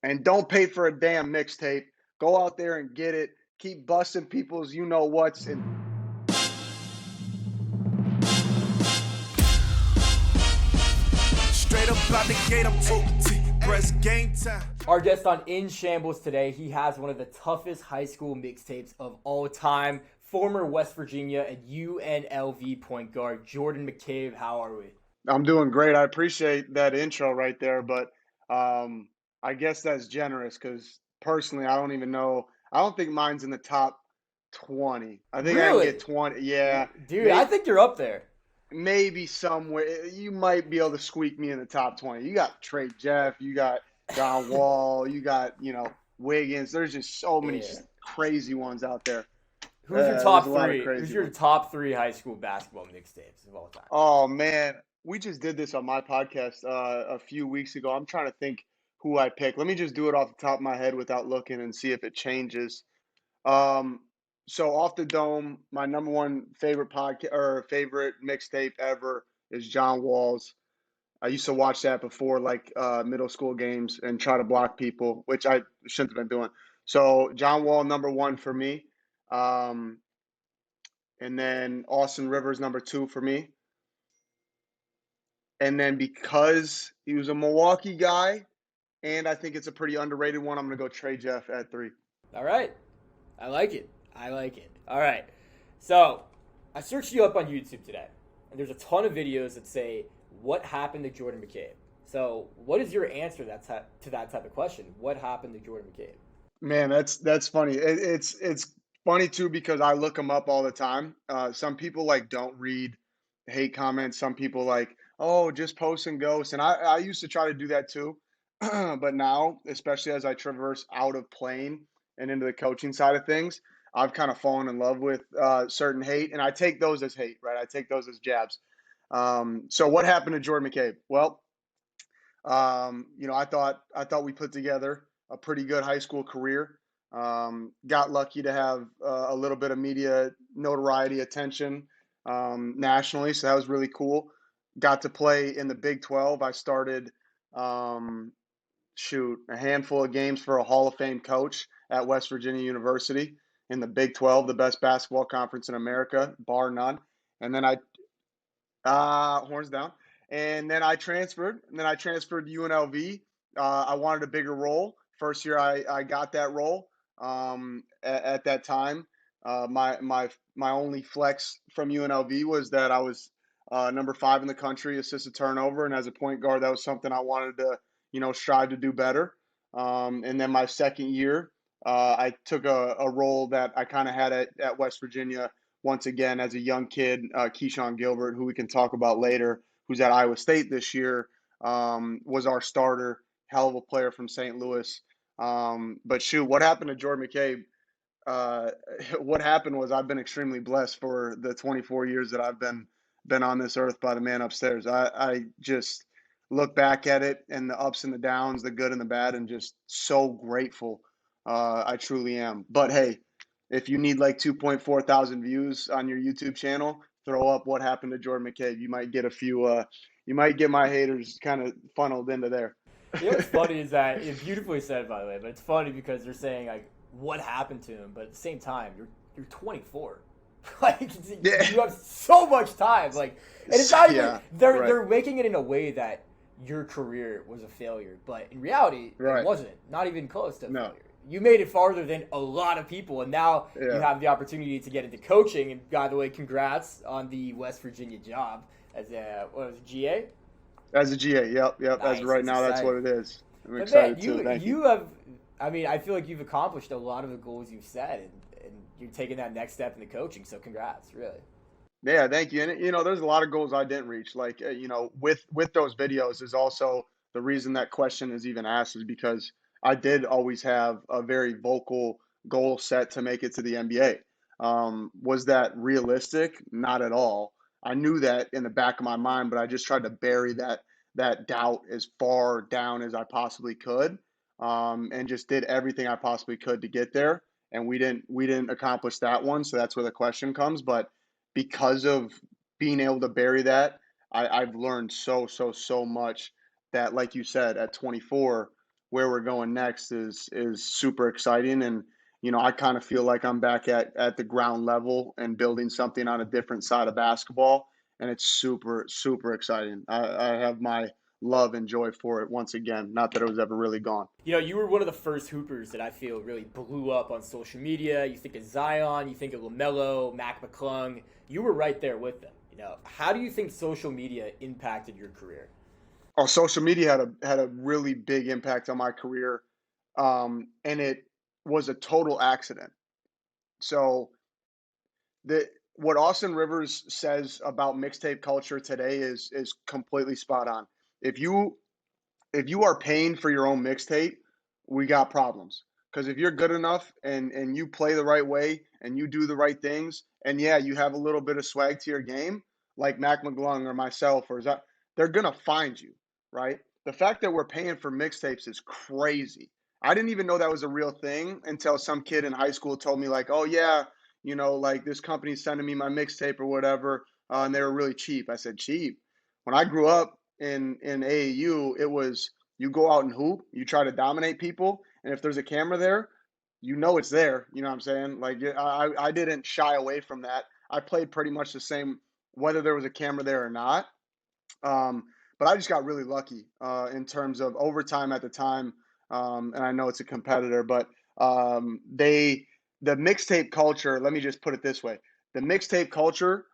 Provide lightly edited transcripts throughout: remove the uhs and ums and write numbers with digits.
and don't pay for a damn mixtape. Go out there and get it. Keep busting people's you know what's and Straight up out the gate, I'm too press game time. Our guest on In Shambles today, he has one of the toughest high school mixtapes of all time. Former West Virginia and UNLV point guard Jordan McCabe. How are we? I'm doing great. I appreciate that intro right there, but um, I guess that's generous because personally, I don't even know. I don't think mine's in the top 20. I think I can get Really? 20. Yeah, Dude, I think you're up there. maybe somewhere. You might be able to squeak me in the top 20. You got Trey Jeff, you got John Wall, you got, Wiggins. There's just so many Yeah. crazy ones out there. Who's your There's a top lot of three? Who's crazy your ones. top three high school basketball mixtapes of all time? Oh man, we just did this on my podcast a few weeks ago. I'm trying to think who I pick. Let me just do it off the top of my head without looking and see if it changes. Um, so off the dome, my number one favorite podcast or favorite mixtape ever is John Wall's. I used to watch that before like middle school games and try to block people, which I shouldn't have been doing. So John Wall number one for me, um, and then Austin Rivers number two for me. And then because he was a Milwaukee guy, and I think it's a pretty underrated one, I'm gonna go Trey Jeff at three. All right. I like it. I like it. All right. So, I searched you up on YouTube today, and there's a ton of videos that say, what happened to Jordan McCabe? So, what is your answer to that type of question? What happened to Jordan McCabe? Man, that's funny. It's funny too because I look them up all the time. Some people like don't read hate comments. Some people like, oh, just post and ghost. And I used to try to do that too, but now, especially as I traverse out of playing and into the coaching side of things, I've kind of fallen in love with certain hate, and I take those as hate, right? I take those as jabs. So what happened to Jordan McCabe? Well, I thought we put together a pretty good high school career. Got lucky to have a little bit of media notoriety, attention nationally, so that was really cool. Got to play in the Big 12. I started, um, a handful of games for a Hall of Fame coach at West Virginia University in the Big 12, the best basketball conference in America, bar none. And then horns down. And then I transferred. And then I transferred to UNLV. I wanted a bigger role. First year, I got that role. At that time, my only flex from UNLV was that I was number 5 in the country, assisted turnover, and as a point guard, that was something I wanted to strive to do better. And then my second year, I took a role that I kind of had at West Virginia once again as a young kid, Keyshawn Gilbert, who we can talk about later, who's at Iowa State this year, was our starter, hell of a player from St. Louis. But shoot, what happened to Jordan McCabe? Uh, what happened was I've been extremely blessed for the 24 years that I've been on this earth by the man upstairs. I just look back at it and the ups and the downs, the good and the bad, and just so grateful. I truly am. But hey, if you need like 2.4 thousand views on your YouTube channel, throw up what happened to Jordan McCabe. You might get a few. You might get my haters kind of funneled into there. You know what's funny is that it's beautifully said, by the way, but it's funny because they're saying like what happened to him, but at the same time, you're 24. Like Yeah. you have so much time. Like, and it's not even Yeah. they're Right. they're making it in a way that your career was a failure, but in reality, it Right. wasn't. Not even close to a No. failure. You made it farther than a lot of people, and now you Yeah. have the opportunity to get into coaching. And by the way, congrats on the West Virginia job as a what was it, GA? As a GA. Yep. Yep. As Nice. of right It's now, that's what exciting. it is. I'm But man, excited too. Thank you. you have. I mean, I feel like you've accomplished a lot of the goals you've set, and you're taking that next step in the coaching. So congrats, really. Yeah, thank you. And there's a lot of goals I didn't reach. Like, with those videos is also the reason that question is even asked is because I did always have a very vocal goal set to make it to the NBA. Was that realistic? Not at all. I knew that in the back of my mind, but I just tried to bury that doubt as far down as I possibly could, and just did everything I possibly could to get there. And we didn't accomplish that one, so that's where the question comes. But because of being able to bury that, I've learned so much that, like you said, at 24, where we're going next is super exciting. And I kind of feel like I'm back at the ground level and building something on a different side of basketball, and it's super super exciting. I have my love and joy for it once again. Not that it was ever really gone. You were one of the first hoopers that I feel really blew up on social media. You think of Zion, you think of LaMelo, Mac McClung. You were right there with them. How do you think social media impacted your career? Oh, social media had a really big impact on my career, and it was a total accident. So the what Austin Rivers says about mixtape culture today is completely spot on. If you if you are paying for your own mixtape, we got problems. Because if you're good enough and you play the right way and you do the right things, and yeah, you have a little bit of swag to your game, like Mac McGlung or myself, they're gonna find you, right? The fact that we're paying for mixtapes is crazy. I didn't even know that was a real thing until some kid in high school told me, like, oh yeah, like this company's sending me my mixtape or whatever, and they were really cheap. I said, cheap. When I grew up in AAU, it was you go out and hoop, you try to dominate people, and if there's a camera there, it's there. You know what I'm saying? Like I didn't shy away from that. I played pretty much the same whether there was a camera there or not. Um, but I just got really lucky in terms of overtime at the time. And I know it's a competitor, but the mixtape culture. Let me just put it this way: the mixtape culture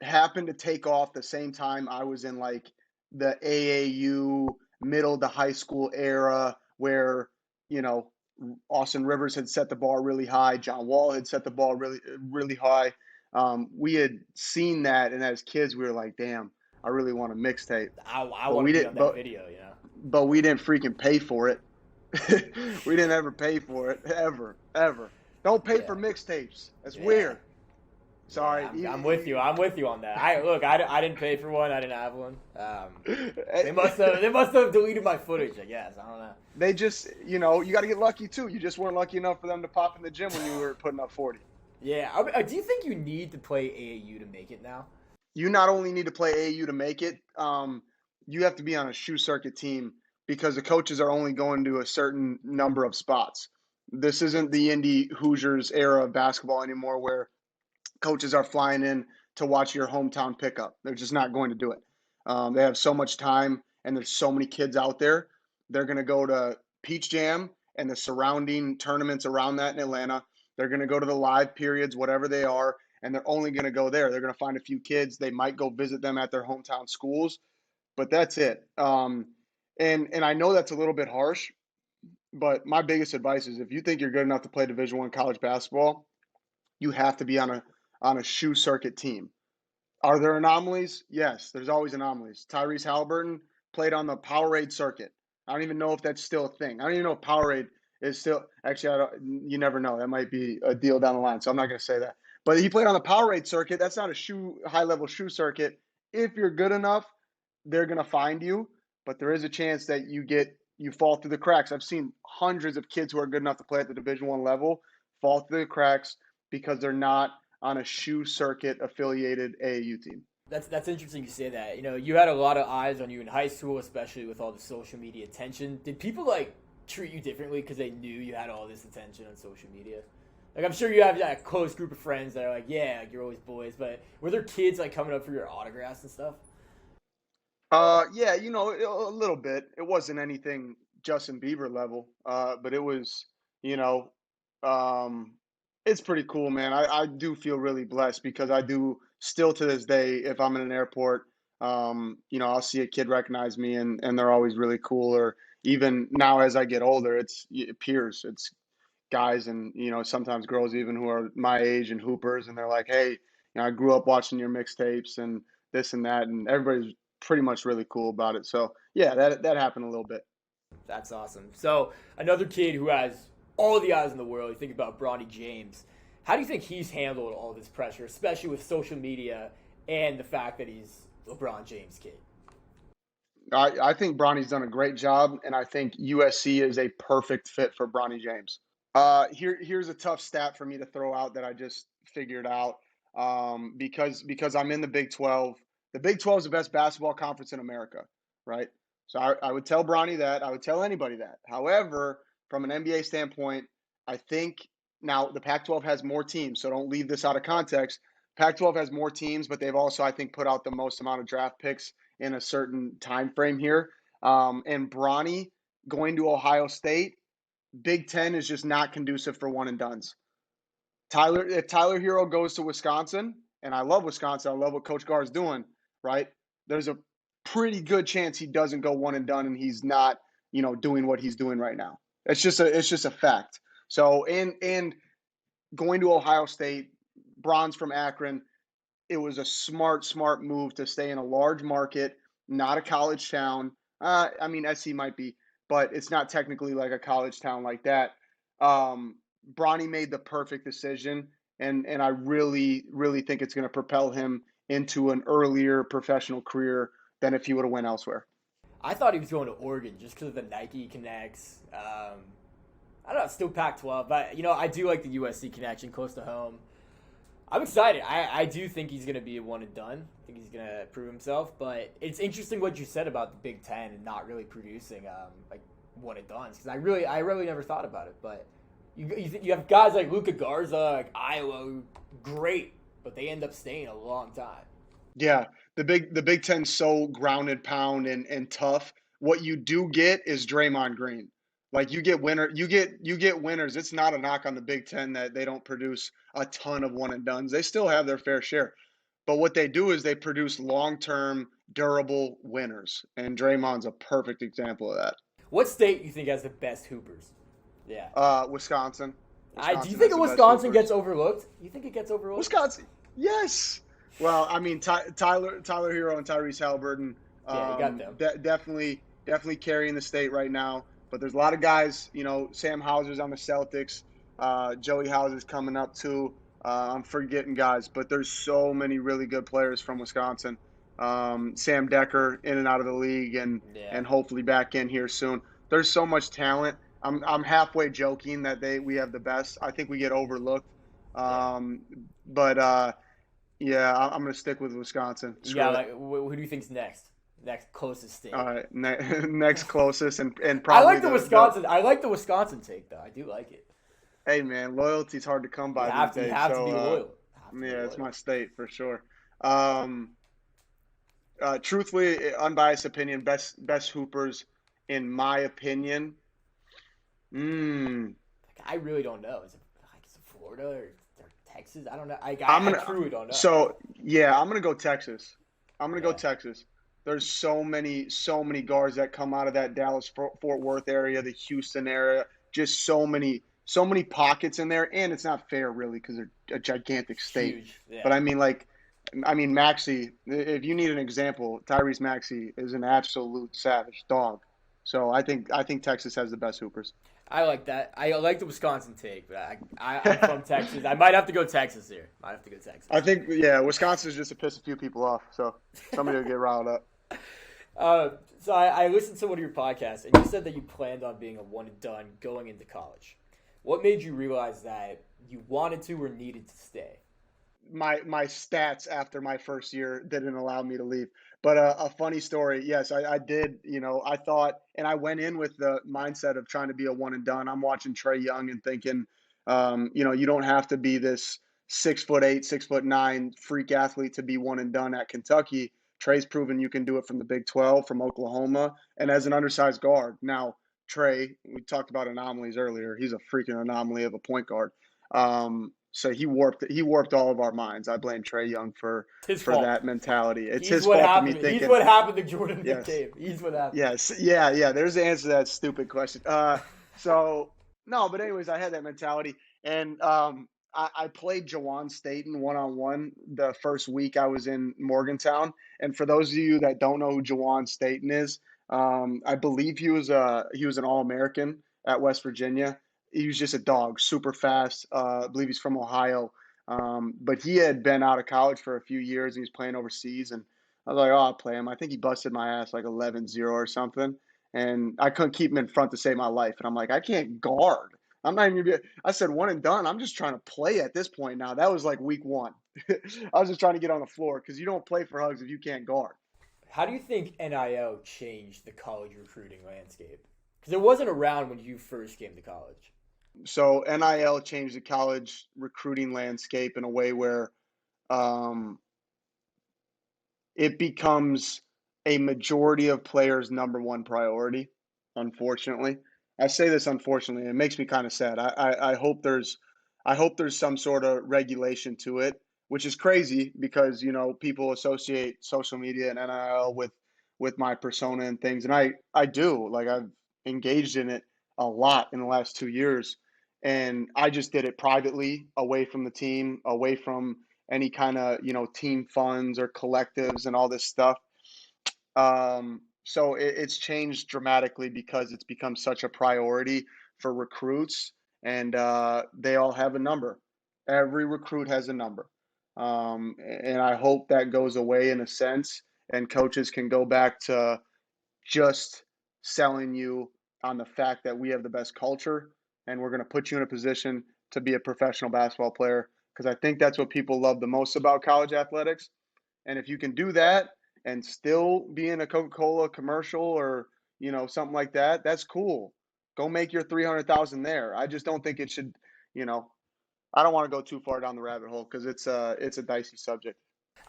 happened to take off the same time I was in like the AAU middle to high school era where, you know, Austin Rivers had set the bar really high. John Wall had set the ball really, really high. We had seen that. And as kids, we were like, damn, I really want a mixtape, I but want we to be on didn't, that but, video. but we didn't freaking pay for it. We didn't ever pay for it ever, ever. Don't pay Yeah, for mixtapes. That's yeah, weird. yeah. Sorry. I'm with you. I'm with you on that. I didn't pay for one. I didn't have one. They must have deleted my footage. I guess I don't know. They just, you got to get lucky too. You just weren't lucky enough for them to pop in the gym when you were putting up 40. Yeah. Do you think you need to play AAU to make it now? You not only need to play AAU to make it, you have to be on a shoe circuit team because the coaches are only going to a certain number of spots. This isn't the Indy Hoosiers era of basketball anymore where coaches are flying in to watch your hometown pickup. They're just not going to do it. They have so much time and there's so many kids out there. They're going to go to Peach Jam and the surrounding tournaments around that in Atlanta. They're going to go to the live periods, whatever they are, and they're only going to go there. They're going to find a few kids. They might go visit them at their hometown schools, but that's it. And I know that's a little bit harsh, but my biggest advice is if you think you're good enough to play Division I college basketball, you have to be on a shoe circuit team. Are there anomalies? Yes, there's always anomalies. Tyrese Halliburton played on the Powerade circuit. I don't even know if that's still a thing. I don't even know if Powerade is still actually. You never know. That might be a deal down the line. So I'm not going to say that. But he played on the Powerade circuit. That's not a high level shoe circuit. If you're good enough, they're going to find you. But there is a chance that you fall through the cracks. I've seen hundreds of kids who are good enough to play at the Division I level fall through the cracks because they're not on a shoe circuit affiliated AAU team. That's interesting you say that. You had a lot of eyes on you in high school, especially with all the social media attention. Did people treat you differently because they knew you had all this attention on social media? Like I'm sure you have a close group of friends that are like, yeah, you're always boys. But were there kids coming up for your autographs and stuff? Yeah, a little bit. It wasn't anything Justin Bieber level, but it was, you know, um, it's pretty cool, man. I do feel really blessed because I do still to this day, if I'm in an airport, I'll see a kid recognize me and they're always really cool. Or even now as I get older, it's peers, it's guys and, sometimes girls even who are my age and hoopers. And they're like, hey, I grew up watching your mixtapes and this and that. And everybody's pretty much really cool about it. So yeah, that happened a little bit. That's awesome. So another kid who has all the eyes in the world. You think about Bronny James. How do you think he's handled all this pressure, especially with social media and the fact that he's LeBron James' kid? I think Bronny's done a great job, and I think USC is a perfect fit for Bronny James. Here's a tough stat for me to throw out that I just figured out because I'm in the Big 12. The Big 12 is the best basketball conference in America, right? So I would tell Bronny that. I would tell anybody that. However, from an NBA standpoint, I think now the Pac-12 has more teams, so don't leave this out of context. Pac-12 has more teams, but they've also, I think, put out the most amount of draft picks in a certain time frame here. And Bronny going to Ohio State, Big Ten is just not conducive for one and dones. If Tyler Hero goes to Wisconsin, and I love Wisconsin, I love what Coach Gar is doing, right? There's a pretty good chance he doesn't go one and done, and he's not, doing what he's doing right now. It's just a fact. So and going to Ohio State, Bron's from Akron, it was a smart move to stay in a large market, not a college town. I mean, SC might be, but it's not technically like a college town like that. Um, Bronny made the perfect decision, and I really think it's going to propel him into an earlier professional career than if he would have went elsewhere. I thought he was going to Oregon just because of the Nike connects. I don't know, still Pac-12, but I do like the USC connection close to home. I'm excited. I do think he's going to be a one and done. I think he's going to prove himself. But it's interesting what you said about the Big Ten and not really producing like one and dones, because I really never thought about it. But you have guys like Luka Garza, like Iowa, great, but they end up staying a long time. Yeah, the Big Ten's so grounded, pound, and tough. What you do get is Draymond Green. Like you get winners. It's not a knock on the Big Ten that they don't produce a ton of one and dones. They still have their fair share. But what they do is they produce long-term, durable winners. And Draymond's a perfect example of that. What state do you think has the best hoopers? Yeah. Wisconsin. Do you think Wisconsin gets overlooked? You think it gets overlooked? Wisconsin, yes. Well, I mean, Tyler Hero and Tyrese Halliburton, Yeah, you got them. definitely carrying the state right now. But there's a lot of guys. Sam Hauser's on the Celtics. Joey Hauser's coming up too. I'm forgetting guys, but there's so many really good players from Wisconsin. Sam Decker in and out of the league, and hopefully back in here soon. There's so much talent. I'm halfway joking that we have the best. I think we get overlooked. But yeah, I'm gonna stick with Wisconsin. Who do you think's next? Next closest state. All right, next closest, and probably. I like the Wisconsin. I like the Wisconsin take though. I do like it. Hey man, loyalty's hard to come by these days. You have to be loyal. It's my state for sure. Truthfully, unbiased opinion, best hoopers in my opinion. I really don't know. Is it Florida or Texas? I don't know. I truly don't know. So yeah, I'm gonna go Texas. Go Texas. There's so many guards that come out of that Dallas Fort Worth area, the Houston area. Just so many pockets in there, and it's not fair really because they're a gigantic state. Huge, yeah. But I mean Maxey. If you need an example, Tyrese Maxey is an absolute savage dog. So I think Texas has the best hoopers. I like that. I like the Wisconsin take, but I'm from Texas. I might have to go Texas here. I think Wisconsin's just to piss a few people off, so somebody will get riled up. So I listened to one of your podcasts, and you said that you planned on being a one and done going into college. What made you realize that you wanted to or needed to stay? My stats after my first year didn't allow me to leave. But a funny story, yes, I did. I thought, and I went in with the mindset of trying to be a one and done. I'm watching Trae Young and thinking, you don't have to be this 6'8", 6'9" freak athlete to be one and done at Kentucky. Trae's proven you can do it from the Big 12, from Oklahoma, and as an undersized guard. Now, Trae, we talked about anomalies earlier. He's a freaking anomaly of a point guard. So he warped all of our minds. I blame Trae Young for that mentality. It's his fault for me thinking. He's what happened to Jordan McCabe. He's what happened. Yes. Yeah. There's the answer to that stupid question. So no, but anyways, I had that mentality, and I played Jawan Staten one-on-one the first week I was in Morgantown. And for those of you that don't know who Jawan Staten is, I believe he was an All-American at West Virginia. He was just a dog, super fast. I believe he's from Ohio. But he had been out of college for a few years, and he was playing overseas. And I was like, I'll play him. I think he busted my ass like 11-0 or something. And I couldn't keep him in front to save my life. And I'm like, I can't guard. I'm not even gonna be. I said one and done. I'm just trying to play at this point now. That was like week one. I was just trying to get on the floor because you don't play for hugs if you can't guard. How do you think NIL changed the college recruiting landscape? Because it wasn't around when you first came to college. So NIL changed the college recruiting landscape in a way where um, it becomes a majority of players' number one priority. Unfortunately, I say this unfortunately. It makes me kind of sad. I hope there's some sort of regulation to it, which is crazy because people associate social media and NIL with my persona and things, and I do like I've engaged in it a lot in the last 2 years, and I just did it privately, away from the team, away from any kind of team funds or collectives and all this stuff. So it's changed dramatically because it's become such a priority for recruits, and they all have a number. Every recruit has a number, and I hope that goes away in a sense, and coaches can go back to just selling you on the fact that we have the best culture and we're going to put you in a position to be a professional basketball player, because I think that's what people love the most about college athletics. And if you can do that and still be in a Coca-Cola commercial or something like that, that's cool. Go make your 300,000 there. I just don't think it should. You know, I don't want to go too far down the rabbit hole because it's a dicey subject.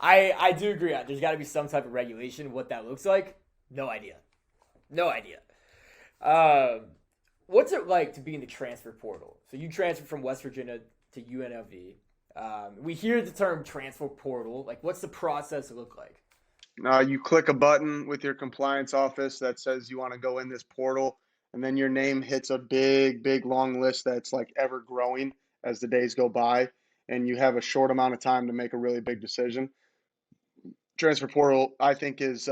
I do agree. There's got to be some type of regulation. What that looks like, no idea. No idea. Um, what's it like to be in the transfer portal? So you transferred from West Virginia to UNLV. We hear the term transfer portal. Like, what's the process look like? You click a button with your compliance office that says you want to go in this portal, and then your name hits a big, big, long list that's like ever growing as the days go by, and you have a short amount of time to make a really big decision. Transfer portal, I think, is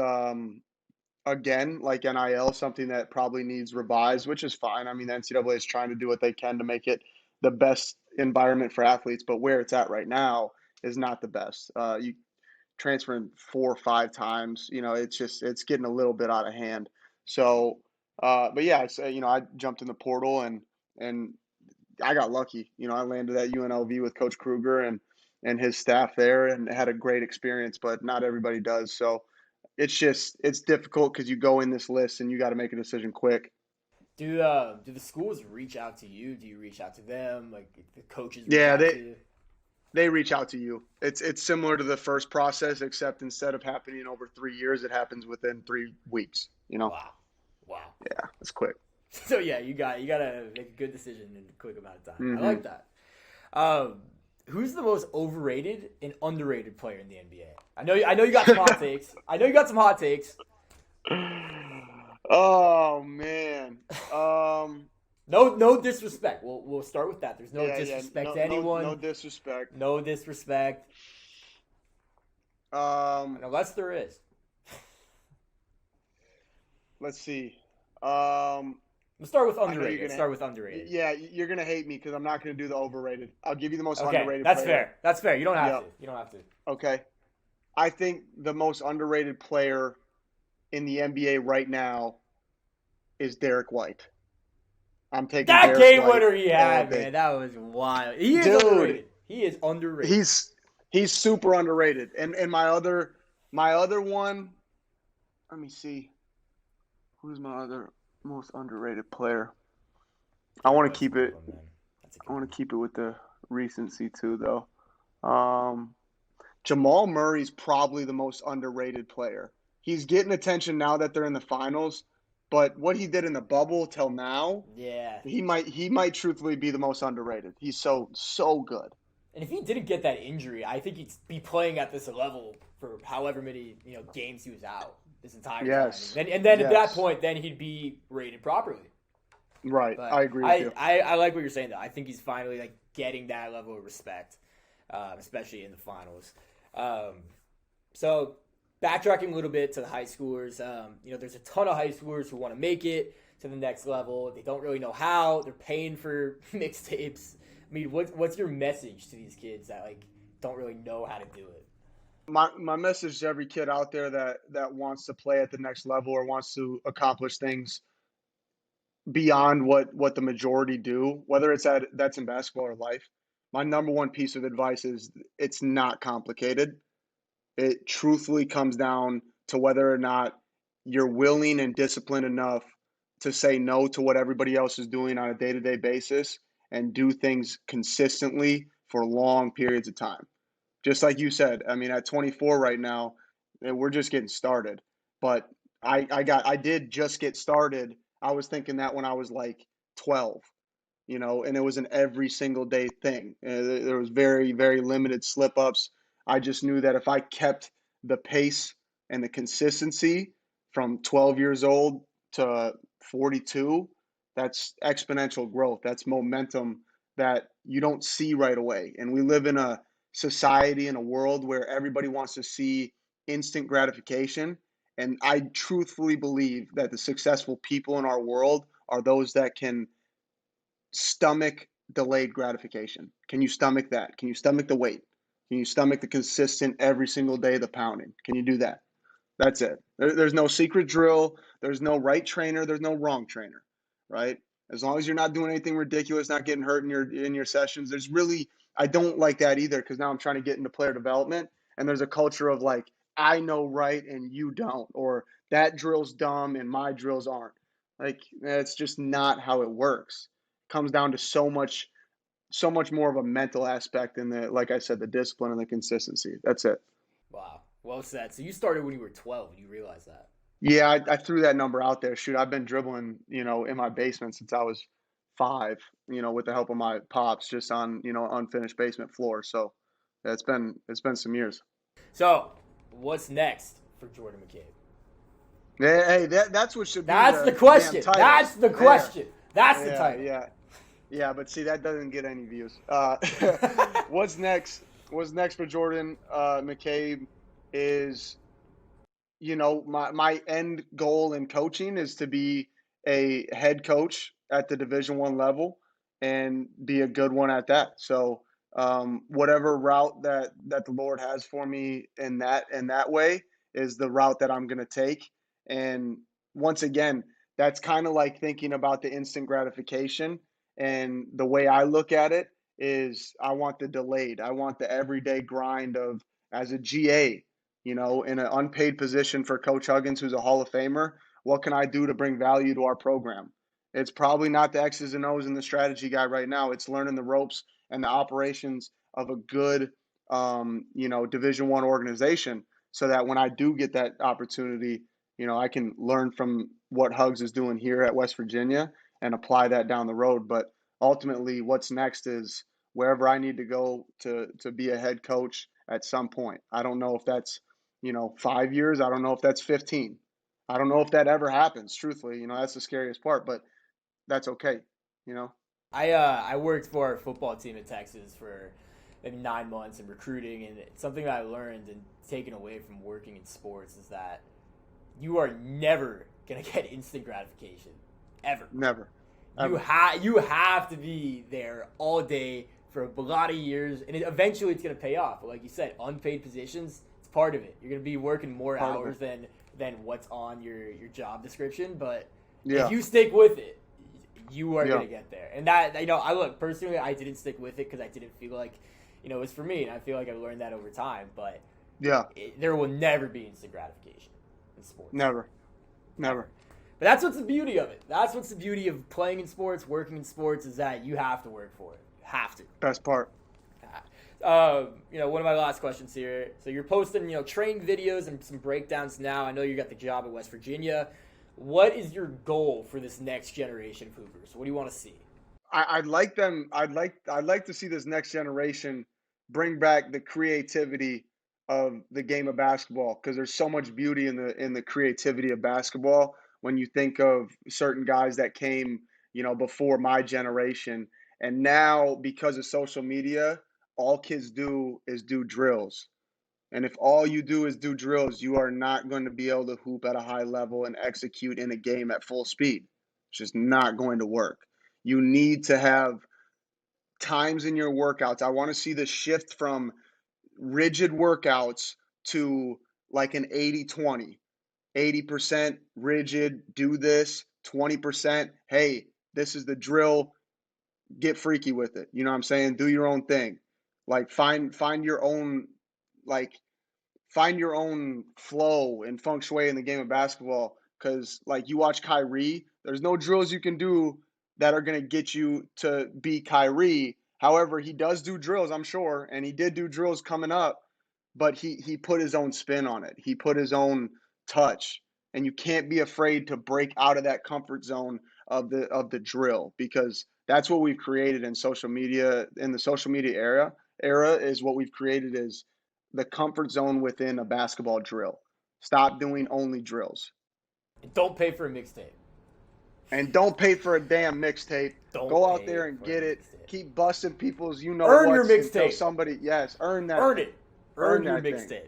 again like NIL, something that probably needs revised, which is fine. I mean, the NCAA is trying to do what they can to make it the best environment for athletes, but where it's at right now is not the best. You transferring 4 or 5 times. It's getting a little bit out of hand. So, but yeah, I jumped in the portal and I got lucky. I landed at UNLV with Coach Kruger and his staff there, and had a great experience. But not everybody does. So it's difficult because you go in this list and you got to make a decision quick. Do the schools reach out to you? Do you reach out to them? Like the coaches reach Yeah, out they to you? they reach out to you. It's similar to the first process, except instead of happening over 3 years, it happens within 3 weeks. Wow, wow. Yeah, it's quick. So yeah, you gotta make a good decision in a quick amount of time. I Hmm. like that. Um, who's the most overrated and underrated player in the NBA? I know you got some hot takes. I know you got some hot takes. Oh man. No disrespect. We'll start with that. There's no Yeah, yeah. disrespect No, to no, no anyone. disrespect. No disrespect, Um, unless there is. let's see. Um, We'll start with I know you're underrated. gonna. Start with underrated. Yeah, you're gonna hate me because I'm not gonna do the overrated. I'll give you the most Okay, underrated that's player. fair. That's fair. You don't have to. Yep. You don't have to. Okay. I think the most underrated player in the NBA right now is Derek White. I'm taking That Derek game White winner he all had, day. man, that was wild. He is Dude, underrated. He is underrated. he's super underrated. And my other one, let me see. Who's my other most underrated player? I Derek want to White's a keep good it. one, man. That's a I good want one. to keep it with the recency too, though. Um, Jamal Murray's probably the most underrated player. He's getting attention now that they're in the finals, but what he did in the bubble till now, Yeah. he might truthfully be the most underrated. He's so good. And if he didn't get that injury, I think he'd be playing at this level for however many games he was out this entire time. Yes, And then at that yes, point, then he'd be rated properly. right. But I agree with I, you. I, I like what you're saying though. I think he's finally like getting that level of respect, especially in the finals. Um, so backtracking a little bit to the high schoolers, there's a ton of high schoolers who want to make it to the next level. They don't really know how. They're paying for mixtapes. I mean, what's your message to these kids that like don't really know how to do it? My message to every kid out there that wants to play at the next level or wants to accomplish things beyond what the majority do, whether that's in basketball or life. My number one piece of advice is it's not complicated. It truthfully comes down to whether or not you're willing and disciplined enough to say no to what everybody else is doing on a day-to-day basis and do things consistently for long periods of time. Just like you said, I mean, at 24 right now, we're just getting started. But I did just get started. I was thinking that when I was like 12, and it was an every single day thing. There was very, very limited slip ups. I just knew that if I kept the pace and the consistency from 12 years old to 42, that's exponential growth. That's momentum that you don't see right away. And we live in a society, in a world where everybody wants to see instant gratification. And I truthfully believe that the successful people in our world are those that can stomach delayed gratification. Can you stomach that? Can you stomach the weight? Can you stomach the consistent every single day the pounding? Can you do that? That's it. There's no secret drill. There's no right trainer. There's no wrong trainer, right? As long as you're not doing anything ridiculous, not getting hurt in your sessions. There's really I don't like that either because now I'm trying to get into player development and there's a culture of like I know right and you don't, or that drill's dumb and my drills aren't. Like that's just not how it works. It comes down to so much more of a mental aspect in the like I said, the discipline and the consistency. That's it. Wow. Well said. So you started when you were 12. You realize that? Yeah, I threw that number out there. Shoot, I've been dribbling, in my basement since I was 5, with the help of my pops, just on, unfinished basement floor. So yeah, it's been some years. So what's next for Jordan McCabe? Hey, that's what should be That's the the damn question. title. That's the question. That's the Yeah, title. yeah. But see, that doesn't get any views. What's next? What's next for Jordan McCabe is my end goal in coaching is to be a head coach at the Division 1 level and be a good one at that. So whatever route that the Lord has for me in that way is the route that I'm going to take. And once again, that's kind of like thinking about the instant gratification. And the way I look at it is I want the delayed. I want the everyday grind of as a GA, in an unpaid position for Coach Huggins, who's a Hall of Famer. What can I do to bring value to our program? It's probably not the X's and O's and the strategy guy right now. It's learning the ropes and the operations of a good, Division 1 organization, so that when I do get that opportunity, I can learn from what Hugs is doing here at West Virginia and apply that down the road. But ultimately, what's next is wherever I need to go to be a head coach at some point. I don't know if that's 5 years. I don't know if that's 15. I don't know if that ever happens. Truthfully, that's the scariest part, but that's okay. You know. I worked for a football team in Texas for maybe 9 months in recruiting, and something that I learned and taken away from working in sports is that you are never gonna get instant gratification, ever. Never. You have to be there all day for a lot of years, and eventually it's gonna pay off. But like you said, unpaid positions, it's part of it. You're gonna be working more Part of hours than what's on your job description, but Yeah. if you stick with it, you are Yeah. gonna get there. And that I look personally, I didn't stick with it because I didn't feel like it was for me, and I feel like I've learned that over time. But Yeah. there will never be instant gratification in sports. Never. Never. But that's what's the beauty of it. That's what's the beauty of playing in sports, working in sports, is that you have to work for it. You have to. Best part. One of my last questions here. So you're posting, training videos and some breakdowns now. I know you got the job at West Virginia. What is your goal for this next generation of Hoopers? What do you want to see? I'd like them. I'd like to see this next generation bring back the creativity of the game of basketball, because there's so much beauty in the creativity of basketball. When you think of certain guys that came, before my generation, and now because of social media, all kids do is do drills. And if all you do is do drills, you are not going to be able to hoop at a high level and execute in a game at full speed. It's just not going to work. You need to have times in your workouts. I want to see the shift from rigid workouts to like an 80-20. 80% rigid, do this, 20%, hey, this is the drill, get freaky with it. You know what I'm saying? Do your own thing. Like find your own like find your own flow and feng shui in the game of basketball. Because like you watch Kyrie, there's no drills you can do that are going to get you to be Kyrie. However, he does do drills, I'm sure, and he did do drills coming up, but he put his own spin on it. He put his own touch, and you can't be afraid to break out of that comfort zone of the drill, because that's what we've created in social media. In the social media era is what we've created is the comfort zone within a basketball drill. Stop doing only drills. Don't pay for a mixtape. And don't pay for a damn mixtape. Go out there and get it. Keep busting people's earn your mixtape. Somebody, yes, earn that. Earn it. Earn your that mixtape.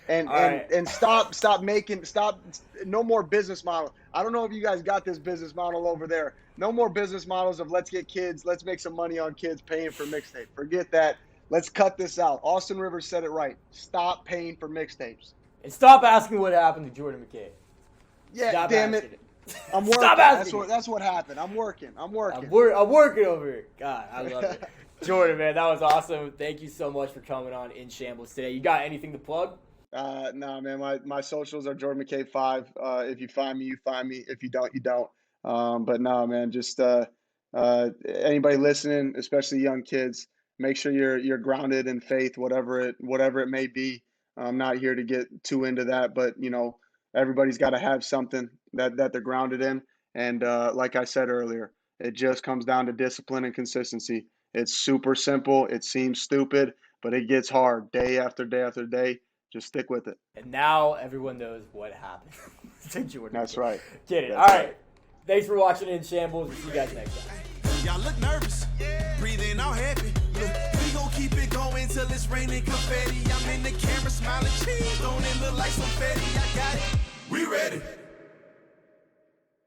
And stop no more business model. I don't know if you guys got this business model over there. No more business models of let's get kids, let's make some money on kids paying for mixtape. Forget that. Let's cut this out. Austin Rivers said it right. Stop paying for mixtapes. And stop asking what happened to Jordan McCabe. Yeah, stop damn it. I'm working. Stop asking. That's what happened. I'm working. I'm working over here. God, I love it. Jordan, man, that was awesome. Thank you so much for coming on In Shambles today. You got anything to plug? Nah, man. My socials are Jordan McCabe 5. If you find me, you find me. If you don't, you don't. But no, man. Just anybody listening, especially young kids, make sure you're grounded in faith, whatever it may be. I'm not here to get too into that, but everybody's got to have something that they're grounded in. And like I said earlier, it just comes down to discipline and consistency. It's super simple. It seems stupid, but it gets hard day after day after day. Just stick with it. And now everyone knows what happened to Jordan. That's right. Get it. All right. Thanks for watching In Shambles. We'll see you guys next time. Y'all look nervous, breathing all happy. Look, we gon' keep it going till it's raining confetti. I'm in the camera smiling, cheese, don't it look like some confetti? I got it. We ready.